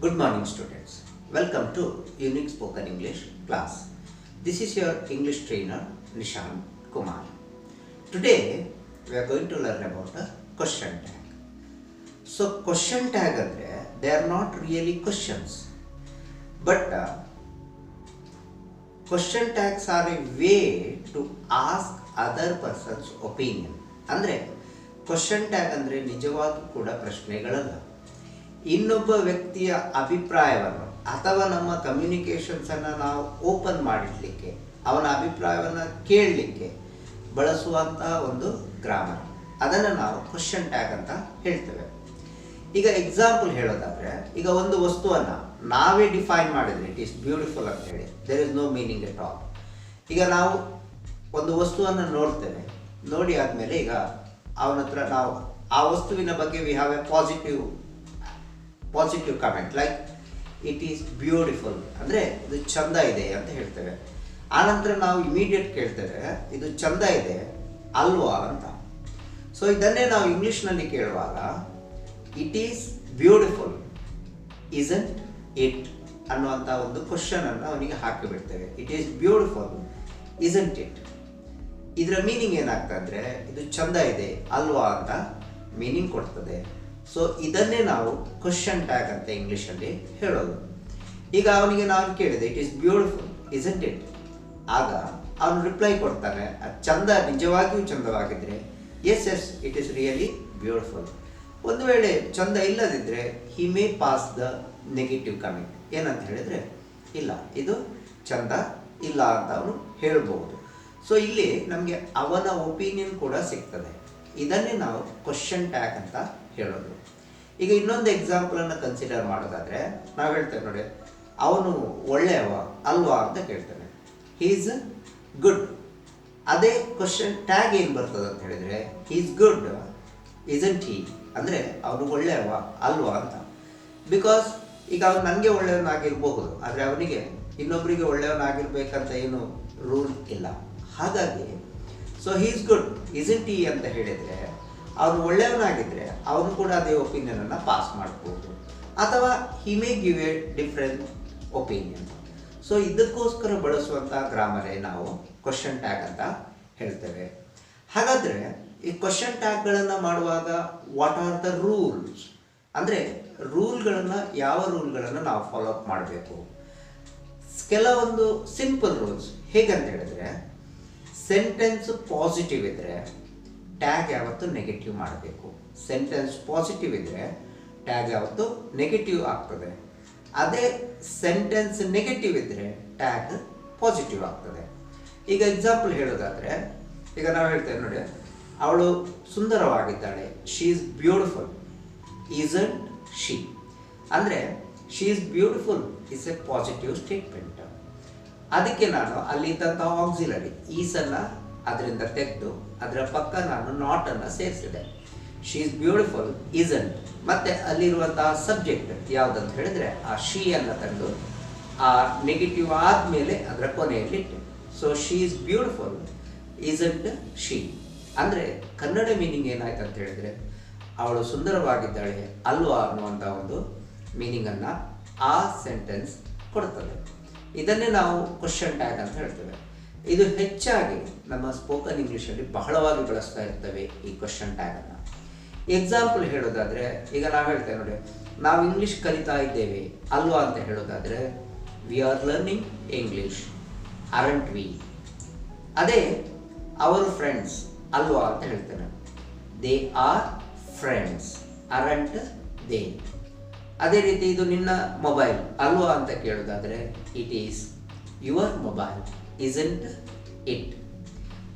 Good morning, students. Welcome to Unique Spoken English class. This is your English trainer Nishan Kumar. Today we are going to learn about a question tag. So question tag andre they are not really questions, but question tags are a way to ask other person's opinion. ಅಂದ್ರೆ question tag ಅಂದರೆ ನಿಜವಾಗಿ ಕೂಡ ಪ್ರಶ್ನೆಗಳಲ್ಲ, ಇನ್ನೊಬ್ಬ ವ್ಯಕ್ತಿಯ ಅಭಿಪ್ರಾಯವನ್ನು ಅಥವಾ ನಮ್ಮ ಕಮ್ಯುನಿಕೇಷನ್ಸನ್ನು ನಾವು ಓಪನ್ ಮಾಡಿಡಲಿಕ್ಕೆ, ಅವನ ಅಭಿಪ್ರಾಯವನ್ನು ಕೇಳಲಿಕ್ಕೆ ಬಳಸುವಂತಹ ಒಂದು ಗ್ರಾಮರ್, ಅದನ್ನು ನಾವು ಕ್ವಶನ್ ಟ್ಯಾಗ್ ಅಂತ ಹೇಳ್ತೇವೆ. ಈಗ ಎಕ್ಸಾಂಪಲ್ ಹೇಳೋದಾದರೆ, ಈಗ ಒಂದು ವಸ್ತುವನ್ನು ನಾವೇ ಡಿಫೈನ್ ಮಾಡಿದರೆ ಇಟ್ ಈಸ್ ಬ್ಯೂಟಿಫುಲ್ ಅಂತ ಹೇಳಿ, there is no meaning at all. ಈಗ ನಾವು ಒಂದು ವಸ್ತುವನ್ನು ನೋಡ್ತೇವೆ, ನೋಡಿ ಆದಮೇಲೆ ಈಗ ಅವನ ಹತ್ರ ನಾವು ಆ ವಸ್ತುವಿನ ಬಗ್ಗೆ we have A positive comment like it is beautiful, ಅಂದರೆ ಇದು ಚಂದ ಇದೆ ಅಂತ ಹೇಳ್ತೇವೆ. ಆನಂತರ ನಾವು ಇಮಿಡಿಯೇಟ್ ಕೇಳ್ತೇವೆ ಇದು ಚಂದ ಇದೆ ಅಲ್ವಾ ಅಂತ. ಸೊ ಇದನ್ನೇ ನಾವು ಇಂಗ್ಲೀಷ್ನಲ್ಲಿ ಕೇಳುವಾಗ it is beautiful isn't it ಅನ್ನುವಂಥ ಒಂದು ಕ್ವಶನನ್ನು ಅವನಿಗೆ ಹಾಕಿಬಿಡ್ತೇವೆ. It is beautiful isn't it. ಇದರ ಮೀನಿಂಗ್ ಏನಾಗ್ತಂದರೆ ಇದು ಚಂದ ಇದೆ ಅಲ್ವಾ ಅಂತ ಮೀನಿಂಗ್ ಕೊಡ್ತದೆ. ಸೊ ಇದನ್ನೇ ನಾವು ಕ್ವಶನ್ ಟ್ಯಾಗ್ ಅಂತ ಇಂಗ್ಲೀಷಲ್ಲಿ ಹೇಳೋದು. ಈಗ ಅವನಿಗೆ ನಾನು ಕೇಳಿದೆ it is beautiful isn't it, ಆಗ ಅವನು ರಿಪ್ಲೈ ಕೊಡ್ತಾನೆ ಅದು ಚಂದ, ನಿಜವಾಗಿಯೂ ಚಂದವಾಗಿದ್ದರೆ yes yes it is really beautiful. ಒಂದು ವೇಳೆ ಚಂದ ಇಲ್ಲದಿದ್ದರೆ he may pass the negative comment, ಏನಂತ ಹೇಳಿದರೆ ಇಲ್ಲ ಇದು ಚಂದ ಇಲ್ಲ ಅಂತ ಅವನು ಹೇಳ್ಬೋದು. ಸೊ ಇಲ್ಲಿ ನಮಗೆ ಅವನ ಒಪಿನಿಯನ್ ಕೂಡ ಸಿಗ್ತದೆ. ಇದನ್ನೇ ನಾವು ಕ್ವಶನ್ ಟ್ಯಾಗ್ ಅಂತ ಹೇಳೋದು. ಈಗ ಇನ್ನೊಂದು ಎಕ್ಸಾಂಪಲನ್ನು ಕನ್ಸಿಡರ್ ಮಾಡೋದಾದರೆ ನಾವು ಹೇಳ್ತೇವೆ ನೋಡಿ, ಅವನು ಒಳ್ಳೆಯವ ಅಲ್ವಾ ಅಂತ ಕೇಳ್ತಾನೆ, ಹೀ ಈಸ್ ಗುಡ್. ಅದೇ ಕ್ವಶನ್ ಟ್ಯಾಗ್ ಏನು ಬರ್ತದೆ ಅಂತ ಹೇಳಿದರೆ ಹೀ ಈಸ್ ಗುಡ್ ಇಸಂಟ್ ಹೀ, ಅಂದರೆ ಅವನು ಒಳ್ಳೆಯವ ಅಲ್ವಾ ಅಂತ. ಬಿಕಾಸ್ ಈಗ ಅವನು ನನಗೆ ಒಳ್ಳೆಯವನಾಗಿರ್ಬಹುದು, ಆದರೆ ಅವನಿಗೆ ಇನ್ನೊಬ್ಬರಿಗೆ ಒಳ್ಳೆಯವನಾಗಿರ್ಬೇಕಂತ ಏನು ರೂಲ್ ಇಲ್ಲ. ಹಾಗಾಗಿ so he is good isn't he ಅಂತ ಹೇಳಿದರೆ ಅವನು ಒಳ್ಳೆಯವನಾಗಿದ್ದರೆ ಅವನು ಕೂಡ ಅದೇ ಒಪಿನಿಯನನ್ನು ಪಾಸ್ ಮಾಡ್ಬೋದು, ಅಥವಾ he may give a different opinion. So ಇದಕ್ಕೋಸ್ಕರ ಬಳಸುವಂಥ ಗ್ರಾಮರೇ ನಾವು ಕ್ವಶನ್ ಟ್ಯಾಗ್ ಅಂತ ಹೇಳ್ತೇವೆ. ಹಾಗಾದರೆ ಈ ಕ್ವಶನ್ ಟ್ಯಾಗ್ಗಳನ್ನು ಮಾಡುವಾಗ ವಾಟ್ ಆರ್ ದ ರೂಲ್ಸ್, ಅಂದರೆ ರೂಲ್ಗಳನ್ನು ಯಾವ ರೂಲ್ಗಳನ್ನು ನಾವು ಫಾಲೋ ಅಪ್ ಮಾಡಬೇಕು. ಕೆಲವೊಂದು ಸಿಂಪಲ್ ರೂಲ್ಸ್ ಹೇಗಂತ ಹೇಳಿದ್ರೆ, ಸೆಂಟೆನ್ಸ್ ಪಾಸಿಟಿವ್ ಇದ್ದರೆ ಟ್ಯಾಗ್ ಯಾವತ್ತು ನೆಗೆಟಿವ್ ಮಾಡಬೇಕು. ಸೆಂಟೆನ್ಸ್ ಪಾಸಿಟಿವ್ ಇದ್ದರೆ ಟ್ಯಾಗ್ ಯಾವತ್ತು ನೆಗೆಟಿವ್ ಆಗ್ತದೆ. ಅದೇ ಸೆಂಟೆನ್ಸ್ ನೆಗೆಟಿವ್ ಇದ್ದರೆ ಟ್ಯಾಗ್ ಪಾಸಿಟಿವ್ ಆಗ್ತದೆ. ಈಗ ಎಕ್ಸಾಂಪಲ್ ಹೇಳೋದಾದರೆ, ಈಗ ನಾವು ಹೇಳ್ತೇವೆ ನೋಡಿ, ಅವಳು ಸುಂದರವಾಗಿದ್ದಾಳೆ, she is beautiful isn't she, ಅಂದರೆ she is beautiful is a positive statement. ಅದಕ್ಕೆ ನಾನು ಅಲ್ಲಿದ್ದಂಥ ಆಕ್ಸಿಲರಿ ಈಸನ್ನು ಅದರಿಂದ ತೆಗೆದು ಅದರ ಪಕ್ಕ ನಾನು ನಾಟನ್ನು ಸೇರಿಸಿದೆ. ಶಿ ಈಸ್ ಬ್ಯೂಟಿಫುಲ್ ಈಸಂಟ್, ಮತ್ತು ಅಲ್ಲಿರುವಂತಹ ಸಬ್ಜೆಕ್ಟ್ ಯಾವುದಂತ ಹೇಳಿದರೆ ಆ ಶೀಯನ್ನು ತಂದು ಆ ನೆಗೆಟಿವ್ ಆದಮೇಲೆ ಅದರ ಕೊನೆಯಲ್ಲಿಟ್ಟೆ. So she is beautiful isn't she, ಅಂದರೆ ಕನ್ನಡ ಮೀನಿಂಗ್ ಏನಾಯ್ತು ಅಂತ ಹೇಳಿದರೆ ಅವಳು ಸುಂದರವಾಗಿದ್ದಾಳೆ ಅಲ್ವಾ ಅನ್ನುವಂಥ ಒಂದು ಮೀನಿಂಗನ್ನು ಆ ಸೆಂಟೆನ್ಸ್ ಕೊಡ್ತದೆ. ಇದನ್ನೇ ನಾವು ಕ್ವಶನ್ ಟ್ಯಾಗ್ ಅಂತ ಹೇಳ್ತೇವೆ. ಇದು ಹೆಚ್ಚಾಗಿ ನಮ್ಮ ಸ್ಪೋಕನ್ ಇಂಗ್ಲೀಷಲ್ಲಿ ಬಹಳವಾಗಿ ಬಳಸ್ತಾ ಇರ್ತೇವೆ ಈ ಕ್ವಶನ್ ಟ್ಯಾಗನ್ನು. ಎಕ್ಸಾಂಪಲ್ ಹೇಳೋದಾದರೆ, ಈಗ ನಾವು ಹೇಳ್ತೇವೆ ನೋಡಿ, ನಾವು ಇಂಗ್ಲೀಷ್ ಕಲಿತಾ ಇದ್ದೇವೆ ಅಲ್ವಾ ಅಂತ ಹೇಳೋದಾದರೆ we are learning English aren't we. ಅದೇ ಅವರು ಫ್ರೆಂಡ್ಸ್ ಅಲ್ವಾ ಅಂತ ಹೇಳ್ತೇನೆ, they are friends aren't they. ಅದೇ ರೀತಿ ಇದು ನಿನ್ನ ಮೊಬೈಲ್ ಅಲ್ವಾ ಅಂತ ಕೇಳೋದಾದರೆ it is your mobile isn't it.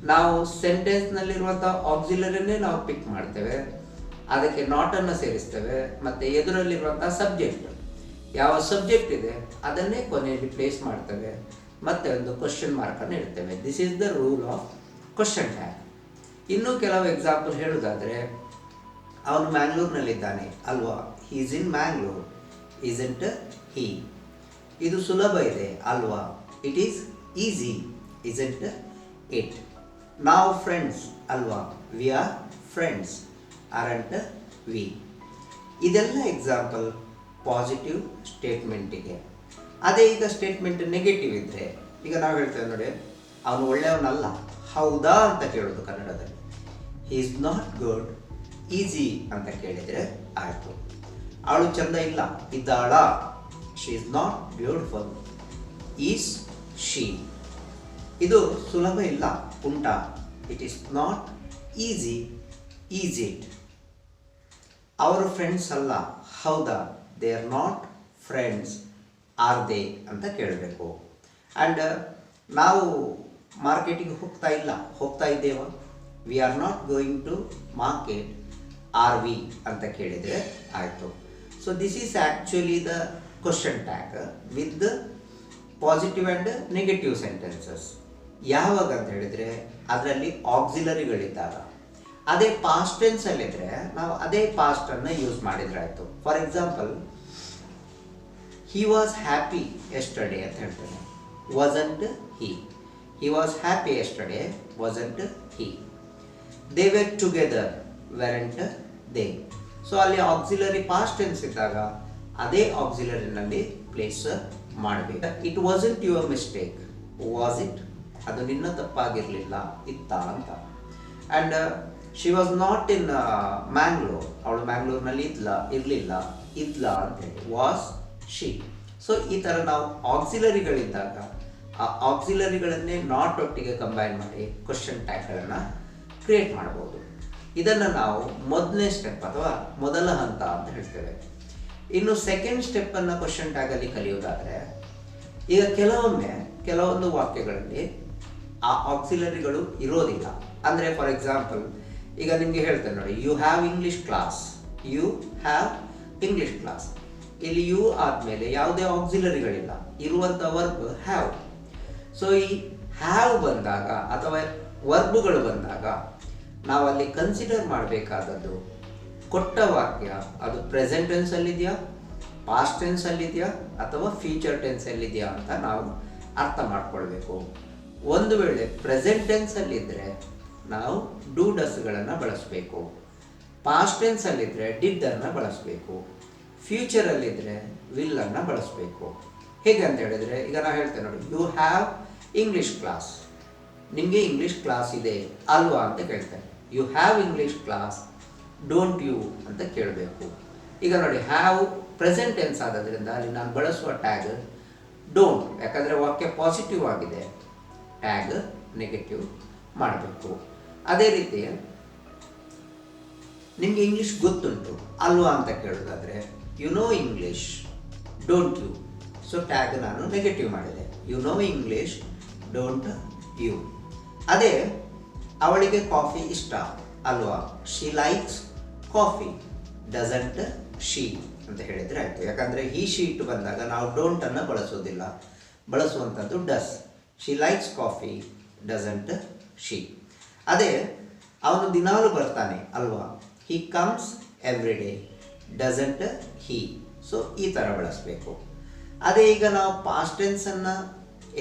ನಾವು ಸೆಂಟೆನ್ಸ್ನಲ್ಲಿರುವಂಥ ಆಕ್ಸಿಲರಿನೇ ನಾವು ಪಿಕ್ ಮಾಡ್ತೇವೆ, ಅದಕ್ಕೆ ನಾಟನ್ನು ಸೇರಿಸ್ತೇವೆ, ಮತ್ತು ಎದುರಲ್ಲಿರುವಂಥ ಸಬ್ಜೆಕ್ಟ್ ಯಾವ ಸಬ್ಜೆಕ್ಟ್ ಇದೆ ಅದನ್ನೇ ಕೊನೆಯಲ್ಲಿ ಪ್ಲೇಸ್ ಮಾಡ್ತೇವೆ, ಮತ್ತು ಒಂದು ಕ್ವಶನ್ ಮಾರ್ಕನ್ನು ಇಡ್ತೇವೆ. This is the rule of question tag. ಇನ್ನೂ ಕೆಲವು ಎಕ್ಸಾಂಪಲ್ ಹೇಳೋದಾದರೆ, ಅವನು ಮ್ಯಾಂಗ್ಳೂರ್ನಲ್ಲಿದ್ದಾನೆ ಅಲ್ವಾ, he is in Mangalore isn't he. ಇದು ಸುಲಭ ಇದೆ ಅಲ್ವಾ, it is easy isn't it. ನಾವು ಫ್ರೆಂಡ್ಸ್ ಅಲ್ವಾ, we are friends aren't we. ಇದೆಲ್ಲ ಎಕ್ಸಾಂಪಲ್ ಪಾಸಿಟಿವ್ ಸ್ಟೇಟ್ಮೆಂಟಿಗೆ. ಅದೇ ಈಗ ಸ್ಟೇಟ್ಮೆಂಟ್ ನೆಗೆಟಿವ್ ಇದ್ದರೆ, ಈಗ ನಾವು ಹೇಳ್ತೇವೆ ನೋಡಿ, ಅವನು ಒಳ್ಳೆಯವನಲ್ಲ, ಹೌದಾ ಅಂತ ಕೇಳೋದು ಕನ್ನಡದಲ್ಲಿ. He is not good, is he ಅಂತ ಕೇಳಿದರೆ ಆಯಿತು. ಅವಳು ಚಂದ ಇಲ್ಲ, ಇದ್ದಾಳ. She is not beautiful, is she. ಇದು ಸುಲಭ ಇಲ್ಲ, ಉಂಟಾ. It is not easy, is it. ಅವರು ಫ್ರೆಂಡ್ಸ್ ಅಲ್ಲ, ಹೌದಾ. They are not friends, are they ಅಂತ ಕೇಳಬೇಕು. ಆ್ಯಂಡ್ ನಾವು ಮಾರ್ಕೆಟಿಗೆ ಹೋಗ್ತಾ ಇದ್ದೇವಾ. We are not going to market, are we ಅಂತ ಕೇಳಿದರೆ ಆಯಿತು. So this is actually the question tag with the positive and negative sentences. ಯಾವಾಗ ಅಂತ ಹೇಳಿದರೆ ಅದರಲ್ಲಿ ಆಕ್ಸಿಲರಿಗಳಿದ್ದಾಗ. ಅದೇ ಪಾಸ್ಟ್ ಟೆನ್ಸಲ್ಲಿದ್ದರೆ ನಾವು ಅದೇ ಪಾಸ್ಟನ್ನು ಯೂಸ್ ಮಾಡಿದರೆ ಆಯಿತು. For example, he was happy yesterday ಅಂತ ಹೇಳ್ತೇನೆ, wasn't he. He was happy yesterday, wasn't he. They were together, weren't they. So ಅಲ್ಲಿ ಆಕ್ಸಿಲರಿ ಪಾಸ್ಟ್ ಟೆನ್ಸ್ ಇದ್ದಾಗ ಅದೇ ಆಕ್ಸಿಲರಿನಲ್ಲಿ ಪ್ಲೇಸ್ ಮಾಡಬೇಕು. It wasn't your mistake, was it. ಅದು ನಿನ್ನ ತಪ್ಪಾಗಿರಲಿಲ್ಲ, ಇತ್ತ ಅಂತ. And she was not in Mangalore, ಅವಳು ಮ್ಯಾಂಗ್ಳೂರ್ನಲ್ಲಿ ಇರಲಿಲ್ಲ ಅಂತೇಳಿ, ವಾಸ್ ಶಿ. ಸೊ ಈ ಥರ ನಾವು ಆಕ್ಸಿಲರಿಗಳಿದ್ದಾಗ ಆ ಆಕ್ಸಿಲರಿಗಳನ್ನೇ ನಾಟ್ ಒಟ್ಟಿಗೆ ಕಂಬೈನ್ ಮಾಡಿ ಕ್ವಶನ್ ಟ್ಯಾಗ್ಗಳನ್ನು ಕ್ರಿಯೇಟ್ ಮಾಡ್ಬೋದು. ಇದನ್ನು ನಾವು ಮೊದಲನೇ ಸ್ಟೆಪ್ ಅಥವಾ ಮೊದಲ ಹಂತ ಅಂತ ಹೇಳ್ತೇವೆ. ಇನ್ನು ಸೆಕೆಂಡ್ ಸ್ಟೆಪ್ಪನ್ನು ಕ್ವಶನ್ ಟ್ಯಾಗಲ್ಲಿ ಕಲಿಯೋದಾದರೆ, ಈಗ ಕೆಲವೊಂದು ವಾಕ್ಯಗಳಲ್ಲಿ ಆ ಆಕ್ಸಿಲರಿಗಳು ಇರೋದಿಲ್ಲ. ಅಂದರೆ ಫಾರ್ ಎಕ್ಸಾಂಪಲ್, ಈಗ ನಿಮಗೆ ಹೇಳ್ತೇನೆ ನೋಡಿ, you have English class, you have English class. ಇಲ್ಲಿ ಯು ಆದಮೇಲೆ ಯಾವುದೇ ಆಕ್ಸಿಲರಿಗಳಿಲ್ಲ, ಇರುವಂಥ ವರ್ಬ್ ಹ್ಯಾವ್. ಸೊ ಈ ಹ್ಯಾವ್ ಬಂದಾಗ ಅಥವಾ ವರ್ಬುಗಳು ಬಂದಾಗ ನಾವಲ್ಲಿ ಕನ್ಸಿಡರ್ ಮಾಡಬೇಕಾದದ್ದು ಕೊಟ್ಟ ವಾಕ್ಯ ಅದು ಪ್ರೆಸೆಂಟ್ ಟೆನ್ಸಲ್ಲಿದೆಯಾ, ಪಾಸ್ಟ್ ಟೆನ್ಸಲ್ಲಿದೆಯಾ ಅಥವಾ ಫ್ಯೂಚರ್ ಟೆನ್ಸಲ್ಲಿದೆಯಾ ಅಂತ ನಾವು ಅರ್ಥ ಮಾಡ್ಕೊಳ್ಬೇಕು. ಒಂದು ವೇಳೆ ಪ್ರೆಸೆಂಟ್ ಟೆನ್ಸಲ್ಲಿದ್ದರೆ ನಾವು ಡೂ ಡಸ್ಗಳನ್ನು ಬಳಸಬೇಕು, ಪಾಸ್ಟ್ ಟೆನ್ಸಲ್ಲಿದ್ದರೆ ಡಿಡ್ಡನ್ನು ಬಳಸಬೇಕು, ಫ್ಯೂಚರಲ್ಲಿದ್ದರೆ ವಿಲ್ಲನ್ನು ಬಳಸಬೇಕು. ಹೇಗೆ ಅಂತ ಹೇಳಿದರೆ, ಈಗ ನಾವು ಹೇಳ್ತೇವೆ ನೋಡಿ, ಯು ಹ್ಯಾವ್ ಇಂಗ್ಲೀಷ್ ಕ್ಲಾಸ್, ನಿಮಗೆ ಇಂಗ್ಲೀಷ್ ಕ್ಲಾಸ್ ಇದೆ ಅಲ್ವಾ ಅಂತ ಕೇಳ್ತೇನೆ. You have English class, don't you ಅಂತ ಕೇಳಬೇಕು. ಈಗ ನೋಡಿ, ಹ್ಯಾವ್ ಪ್ರೆಸೆಂಟ್ ಟೆನ್ಸ್ ಆಗೋದ್ರಿಂದ ಅಲ್ಲಿ ನಾನು ಬಳಸುವ ಟ್ಯಾಗ್ ಡೋಂಟ್, ಯಾಕಂದರೆ ವಾಕ್ಯ ಪಾಸಿಟಿವ್ ಆಗಿದೆ, ಟ್ಯಾಗ್ ನೆಗೆಟಿವ್ ಮಾಡಬೇಕು. ಅದೇ ರೀತಿ ನಿಮಗೆ ಇಂಗ್ಲೀಷ್ ಗೊತ್ತುಂಟು ಅಲ್ವಾ ಅಂತ ಕೇಳೋದಾದರೆ, you know English, don't you. So tag ನಾನು ನೆಗೆಟಿವ್ ಮಾಡಿದೆ, you know English, don't you. ಅದೇ ಅವಳಿಗೆ ಕಾಫಿ ಇಷ್ಟ ಅಲ್ವಾ, she likes coffee, doesn't she ಅಂತ ಹೇಳಿದರೆ ಆಯಿತು. ಯಾಕಂದರೆ ಈ ಶೀಟ್ ಬಂದಾಗ ನಾವು ಡೋಂಟನ್ನು ಬಳಸೋದಿಲ್ಲ, ಬಳಸುವಂಥದ್ದು does. She likes coffee, doesn't she. ಅದೇ ಅವನು ದಿನಾಲು ಬರ್ತಾನೆ ಅಲ್ವಾ, he comes every day, doesn't he. So ಈ ಥರ ಬಳಸಬೇಕು. ಅದೇ ಈಗ ನಾವು ಪಾಸ್ಟ್ ಟೆನ್ಸನ್ನು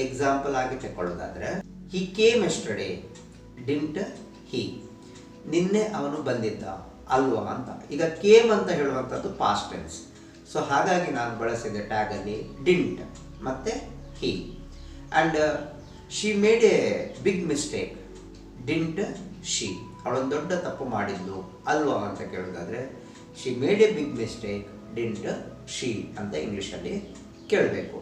ಎಕ್ಸಾಂಪಲ್ ಆಗಿ ತಗೊಳ್ಳೋದಾದರೆ, ಹಿ ಕೇಮ್ ಎಸ್ಟರ್ಡೇ, ಡಿಂಟ್ ಹಿ. ನಿನ್ನೆ ಅವನು ಬಂದಿದ್ದ ಅಲ್ವಾ ಅಂತ. ಈಗ ಕೇಮ್ ಅಂತ ಹೇಳುವಂಥದ್ದು ಪಾಸ್ಟ್ ಟೆನ್ಸ್. ಸೊ ಹಾಗಾಗಿ ನಾನು ಬಳಸಿದೆ ಟ್ಯಾಗಲ್ಲಿ ಡಿಂಟ್ ಮತ್ತು he. And she made a big mistake, didn't she. ಅವಳೊಂದು ದೊಡ್ಡ ತಪ್ಪು ಮಾಡಿದ್ಲು ಅಲ್ವಾ ಅಂತ ಕೇಳೋದಾದರೆ, she made a big mistake, didn't she ಅಂತ ಇಂಗ್ಲೀಷಲ್ಲಿ ಕೇಳಬೇಕು.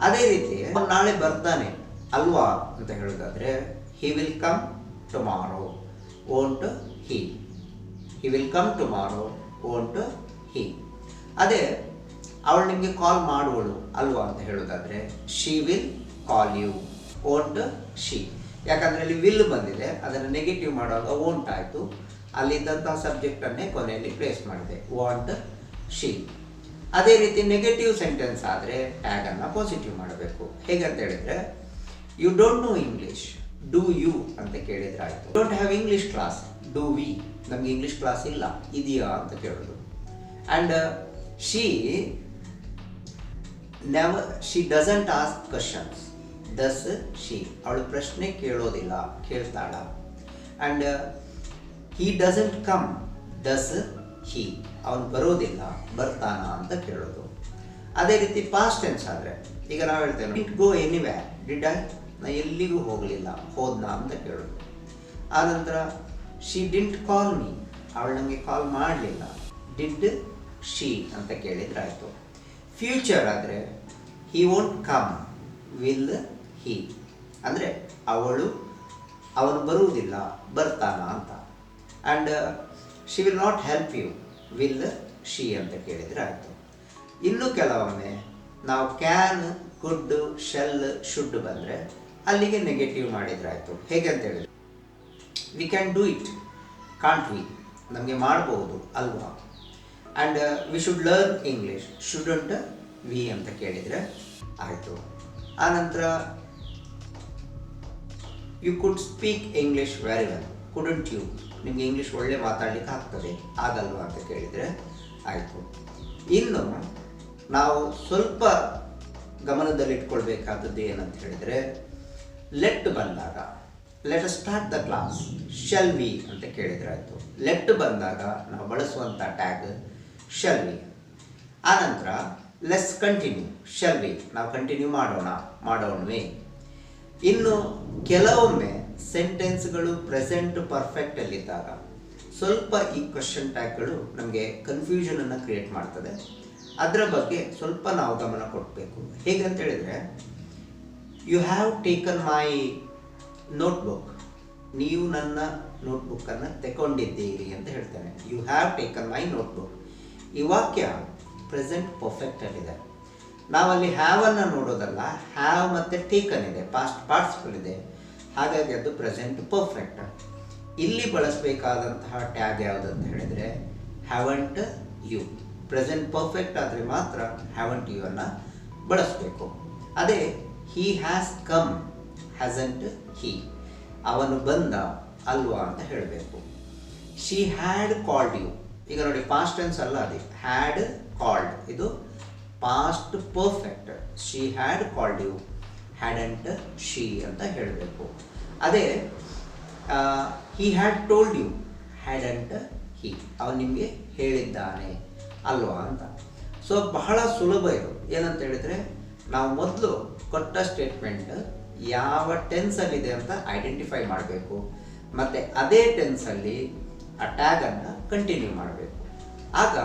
ಅದೇ ರೀತಿ ಅವನು ನಾಳೆ ಬರ್ತಾನೆ ಅಲ್ವಾ ಅಂತ ಹೇಳೋದಾದರೆ, he will come tomorrow, won't he. He will come tomorrow, won't he. ಅದೇ ಅವಳು ನಿಮಗೆ ಕಾಲ್ ಮಾಡುವಳು ಅಲ್ವಾ ಅಂತ ಹೇಳೋದಾದರೆ, she will call you, won't she. ಯಾಕಂದರೆ ಅಲ್ಲಿ ವಿಲ್ ಬಂದಿದೆ, ಅದನ್ನು ನೆಗೆಟಿವ್ ಮಾಡುವಾಗ ವೋಂಟ್ ಆಯಿತು, ಅಲ್ಲಿದ್ದಂಥ ಸಬ್ಜೆಕ್ಟನ್ನೇ ಕೊನೆಯಲ್ಲಿ ಪ್ಲೇಸ್ ಮಾಡಿದೆ, ವಾಂಟ್ ಶಿ. ಅದೇ ರೀತಿ ನೆಗೆಟಿವ್ ಸೆಂಟೆನ್ಸ್ ಆದರೆ ಟ್ಯಾಗನ್ನು ಪಾಸಿಟಿವ್ ಮಾಡಬೇಕು. ಹೇಗಂತ ಹೇಳಿದರೆ, you don't know English, do you ಅಂತ ಕೇಳಿದರೆ ಆಯಿತು. Don't have English class, do we. ನಮಗೆ ಇಂಗ್ಲೀಷ್ ಕ್ಲಾಸ್ ಇಲ್ಲ, ಇದೆಯಾ ಅಂತ ಕೇಳೋದು. And she doesn't ask questions, does she. ಅವಳು ಪ್ರಶ್ನೆ ಕೇಳೋದಿಲ್ಲ, ಕೇಳ್ತಾಳ. And he doesn't come, does he, ಅವನು ಬರೋದಿಲ್ಲ ಬರ್ತಾನ ಅಂತ ಕೇಳೋದು. ಅದೇ ರೀತಿ ಪಾಸ್ಟ್ ಟೆನ್ಸ್ ಆದರೆ ಈಗ ನಾವು ಹೇಳ್ತೇವೆ did go anyway, did I, ನಾ ಎಲ್ಲಿಗೂ ಹೋಗಲಿಲ್ಲ ಹೋದ್ನಾ ಅಂತ ಕೇಳೋದು. ಆನಂತರ ಶಿ ಡಿಂಟ್ ಕಾಲ್ ಮೀ, ಅವಳು ನನಗೆ ಕಾಲ್ ಮಾಡಲಿಲ್ಲ, ಡಿಡ್ ಶಿ ಅಂತ ಕೇಳಿದ್ರೆ ಆಯಿತು. ಫ್ಯೂಚರ್ ಆದರೆ he won't come, will he, ಅಂದರೆ ಅವನು ಬರುವುದಿಲ್ಲ ಬರ್ತಾನ ಅಂತ. And she will not help you, will she ಅಂತ ಕೇಳಿದರೆ ಆಯಿತು. ಇನ್ನು ಕೆಲವೊಮ್ಮೆ ನಾವು ಕ್ಯಾನ್, ಕುಡ್, ಶೆಲ್, ಶುಡ್ ಬಂದರೆ ಅಲ್ಲಿಗೆ ನೆಗೆಟಿವ್ ಮಾಡಿದರೆ ಆಯಿತು. ಹೇಗೆ ಅಂತ ಹೇಳಿದ್ರೆ we can do it, can't we, ನಮಗೆ ಮಾಡ್ಬೋದು ಅಲ್ವಾ. And we should learn English, shouldn't we ಅಂತ ಕೇಳಿದರೆ ಆಯಿತು. ಆನಂತರ you could speak English very well, couldn't you, ನಿಮಗೆ ಇಂಗ್ಲೀಷ್ ಒಳ್ಳೆ ಮಾತಾಡಲಿಕ್ಕೆ ಆಗ್ತದೆ ಆಗಲ್ವಾ ಅಂತ ಕೇಳಿದರೆ ಆಯಿತು. ಇನ್ನು ನಾವು ಸ್ವಲ್ಪ ಗಮನದಲ್ಲಿಟ್ಕೊಳ್ಬೇಕಾದದ್ದು ಏನಂತ ಹೇಳಿದರೆ ಲೆಟ್ ಬಂದಾಗ, let us start the class, shall we ಅಂತ ಕೇಳಿದರೆ ಆಯಿತು. ಲೆಟ್ ಬಂದಾಗ ನಾವು ಬಳಸುವಂಥ ಟ್ಯಾಗ್ ಶೆಲ್ ವಿ. ಆನಂತರ ಲೆಸ್ ಕಂಟಿನ್ಯೂ, ಶೆಲ್ ವಿ, ನಾವು ಕಂಟಿನ್ಯೂ ಮಾಡೋಣವೇ. ಇನ್ನು ಕೆಲವೊಮ್ಮೆ ಸೆಂಟೆನ್ಸ್ಗಳು ಪ್ರೆಸೆಂಟ್ ಪರ್ಫೆಕ್ಟಲ್ಲಿದ್ದಾಗ ಸ್ವಲ್ಪ ಈ ಕ್ವೆಶ್ಚನ್ ಟ್ಯಾಗ್ಗಳು ನಮಗೆ ಕನ್ಫ್ಯೂಷನನ್ನು ಕ್ರಿಯೇಟ್ ಮಾಡ್ತದೆ. ಅದರ ಬಗ್ಗೆ ಸ್ವಲ್ಪ ನಾವು ಗಮನ ಕೊಡಬೇಕು. ಹೇಗಂತ ಹೇಳಿದರೆ you have taken my notebook, ನೀವು ನನ್ನ ನೋಟ್ಬುಕ್ಕನ್ನು ತಗೊಂಡಿದ್ದೀರಿ ಅಂತ ಹೇಳ್ತೇನೆ. You have taken my notebook. ಈ ವಾಕ್ಯ ಪ್ರೆಸೆಂಟ್ ಪರ್ಫೆಕ್ಟಲ್ಲಿದೆ. ನಾವಲ್ಲಿ ಹ್ಯಾವನ್ನು ನೋಡೋದಲ್ಲ, ಹ್ಯಾವ್ ಮತ್ತು ಟೇಕನ್ ಇದೆ, ಪಾಸ್ಟ್ ಪಾರ್ಟಿಸಿಪಲ್ ಇದೆ, ಹಾಗಾಗಿ ಅದು ಪ್ರೆಸೆಂಟ್ ಪರ್ಫೆಕ್ಟ್. ಇಲ್ಲಿ ಬಳಸಬೇಕಾದಂತಹ ಟ್ಯಾಗ್ ಯಾವುದಂತ ಹೇಳಿದರೆ ಹ್ಯಾವಂಟ್ ಯು. ಪ್ರೆಸೆಂಟ್ ಪರ್ಫೆಕ್ಟ್ ಆದರೆ ಮಾತ್ರ ಹ್ಯಾವಂಟ್ ಯು ಅನ್ನು ಬಳಸಬೇಕು. ಅದೇ ಹಿ ಹ್ಯಾಸ್ ಕಮ್, ಹ್ಯಾಸಂಟ್ ಹಿ, ಅವನು ಬಂದ ಅಲ್ವಾ ಅಂತ ಹೇಳಬೇಕು. ಶಿ ಹ್ಯಾಡ್ ಕಾಲ್ಡ್ ಯು, ಈಗ ನೋಡಿ ಪಾಸ್ಟ್ ಟೆನ್ಸ್ ಅಲ್ಲ, ಅದೇ ಹ್ಯಾಡ್ ಕಾಲ್ಡ್, ಇದು past perfect. She had called you, hadn't she ಅಂತ ಹೇಳಬೇಕು. ಅದೇ he had told you, hadn't he, ಅವನು ನಿಮಗೆ ಹೇಳಿದ್ದಾನೆ ಅಲ್ವಾ ಅಂತ. ಸೊ ಬಹಳ ಸುಲಭ ಇದು. ಏನಂತ ಹೇಳಿದರೆ ನಾವು ಮೊದಲು ಕೊಟ್ಟ ಸ್ಟೇಟ್ಮೆಂಟ್ ಯಾವ ಟೆನ್ಸಲ್ಲಿದೆ ಅಂತ ಐಡೆಂಟಿಫೈ ಮಾಡಬೇಕು, ಮತ್ತು ಅದೇ ಟೆನ್ಸಲ್ಲಿ ಆ ಟ್ಯಾಗನ್ನು ಕಂಟಿನ್ಯೂ ಮಾಡಬೇಕು. ಆಗ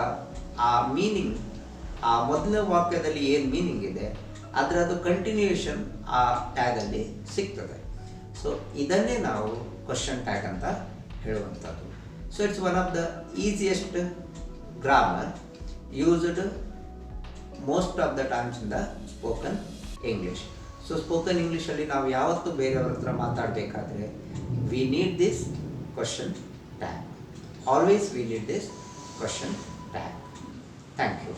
ಆ ಮೀನಿಂಗ್, ಆ ಮೊದಲ ವಾಕ್ಯದಲ್ಲಿ ಏನು ಮೀನಿಂಗ್ ಇದೆ ಅದರದ್ದು ಕಂಟಿನ್ಯೂಯೇಷನ್ ಆ ಟ್ಯಾಗಲ್ಲಿ ಸಿಗ್ತದೆ. ಸೊ ಇದನ್ನೇ ನಾವು ಕ್ವಶನ್ ಟ್ಯಾಗ್ ಅಂತ ಹೇಳುವಂಥದ್ದು. So it's one of the easiest grammar used most of the times in the spoken English. So spoken ಇಂಗ್ಲೀಷಲ್ಲಿ ನಾವು ಯಾವತ್ತೂ ಬೇರೆಯವ್ರ ಹತ್ರ ಮಾತಾಡಬೇಕಾದ್ರೆ we need this question tag. Always we need this question tag. Thank you.